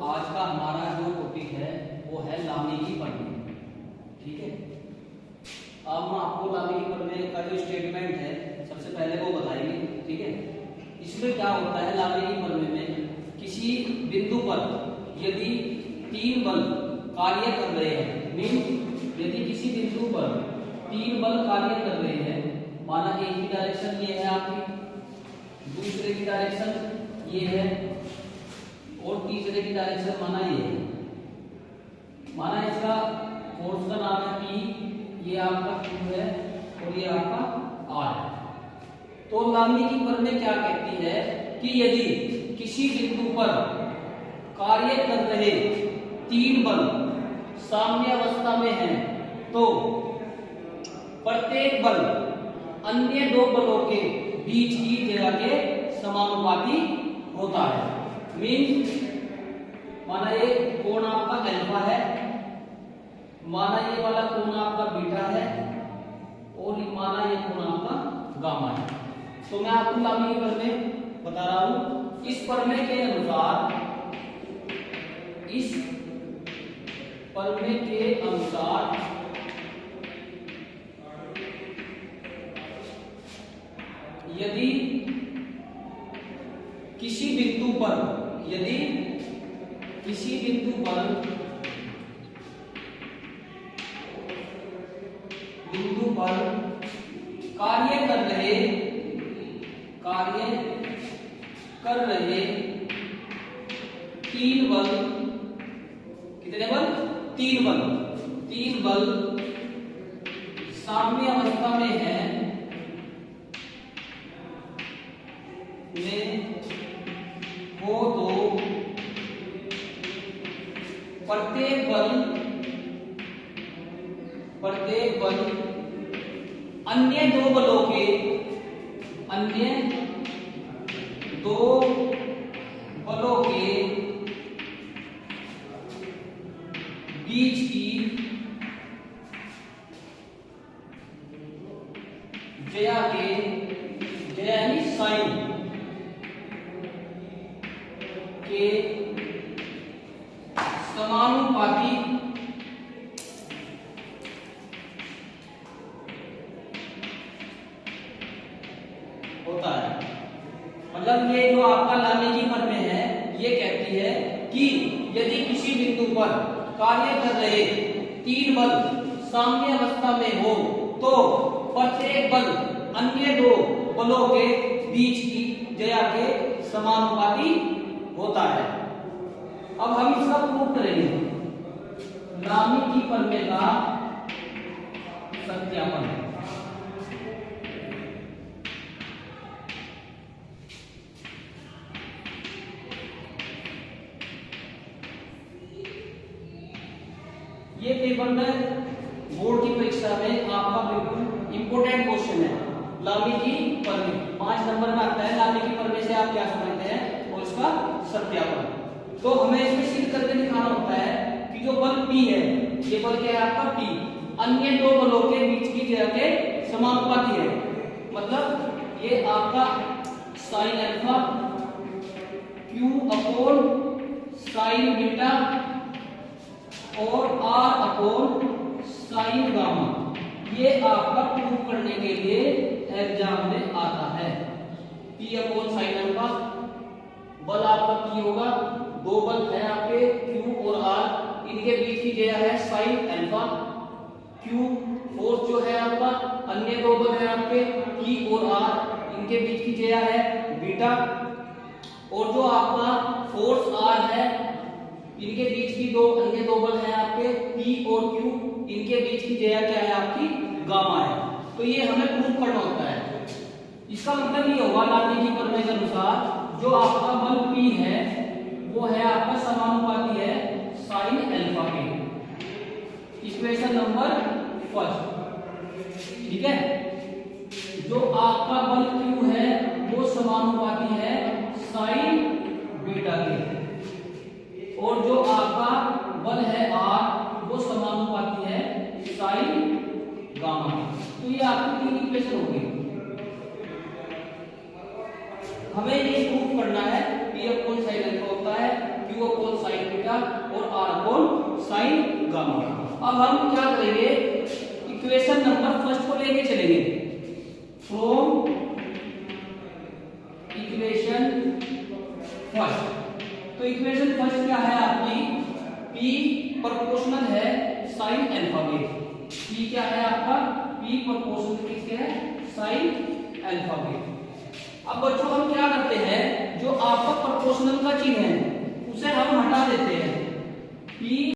आज का हमारा जो टॉपिक है वो है लामिकी प्रमेय। ठीक है, अब मैं आपको लामिकी प्रमेय का जो स्टेटमेंट है सबसे पहले वो बताएंगे। ठीक है, इसमें क्या होता है लामिकी प्रमेय में, किसी बिंदु पर यदि तीन बल कार्य कर रहे हैं, मीन यदि किसी बिंदु पर तीन बल कार्य कर रहे हैं, माना एक की डायरेक्शन ये है आपकी, दूसरे की डायरेक्शन ये है और तीसरे की डायरेक्शन माना ये है। माना इसका फोर्स का नाम है P, ये आपका Q है और ये आपका R है। तो लामिकी प्रमेय क्या कहती है कि यदि किसी बिंदु पर कार्य कर रहे तीन बल साम्य अवस्था में हैं, तो प्रत्येक बल अन्य दो बलों के बीच की जगह के समानुपाती होता है। मीन माना ये कोण आपका अल्फा है, माना ये वाला कोण आपका बीटा है और माना ये कोण आपका गामा है। तो मैं आपको लामिकी प्रमेय बता रहा हूं। इस प्रमेय के अनुसार यदि किसी बिंदु पर कार्य कर रहे तीन बल, कितने बल? तीन बल साम्य अवस्था में है, हो तो प्रत्येक बल अन्य दो बलों के बीच की जया यानी साइन के समानुपाती होता है। मतलब ये जो आपका लामिकी प्रमेय है ये कहती है कि यदि किसी बिंदु पर कार्य कर रहे तीन बल साम्य अवस्था में हो, तो प्रत्येक बल अन्य दो बलों के बीच की जया के समानुपाती होता है। अब हम इसका प्रूफ करेंगे, लामिकी प्रमेय का सत्यापन। ये पेपर में बोर्ड की परीक्षा में आपका बिल्कुल इंपोर्टेंट क्वेश्चन है, लामिकी प्रमेय 5 नंबर में आता है। लामिकी प्रमेय से आप क्या समझते हैं और इसका सत्यापन। तो हमें इसमें सिद्ध करके दिखाना होता है कि जो बल P है, ये बल क्या है आपका P, अन्य दो बलों के बीच की जगह के समानुपाती है। मतलब ये आपका sine alpha Q upon sine beta और R अपॉन साइन गामा, ये आपका प्रूव करने के लिए एग्जाम में आता है। P अपॉन साइन अल्फा, बल आपका P होगा, दो बल है आपके Q और R, इनके बीच की जगह है साइन अल्फा। Q फोर्स जो है आपका, अन्य दो बल है आपके P और R, इनके बीच की जगह है बीटा। और जो आपका फोर्स R है, इनके बीच की अन्य दो बल है आपके P और Q, इनके बीच की जया क्या है आपकी गामा है। तो ये हमें प्रूव करना होता है। इसका मतलब ये होगा लामिकी प्रमेय के अनुसार जो आपका बल P है वो है आपका समानुपाती है साइन अल्फा के। इक्वेशन नंबर फर्स्ट, ठीक है। जो आपका बल Q है वो समानुपाती है साइन बीटा के, और जो आपका बल है R वो समानुपाती है साइन गामा। तो ये आपकी तीन इक्वेशन होगी। हमें ये प्रूफ करना है P अपॉन साइन अल्फा होता है Q upon sine beta theta और आर अपॉन साइन गामा। अब हम क्या करेंगे, इक्वेशन नंबर फर्स्ट को लेके चलेंगे। फ्रॉम इक्वेशन फर्स्ट, तो इक्वेशन फर्स्ट क्या है आपकी, P प्रोपोर्शनल है साइन अल्फा के। P क्या है आपका, P प्रोपोर्शनल किसके है, साइन अल्फा के। अब बच्चों हम क्या करते हैं, जो आपका प्रोपोर्शनल का चिन्ह है उसे हम हटा देते हैं। P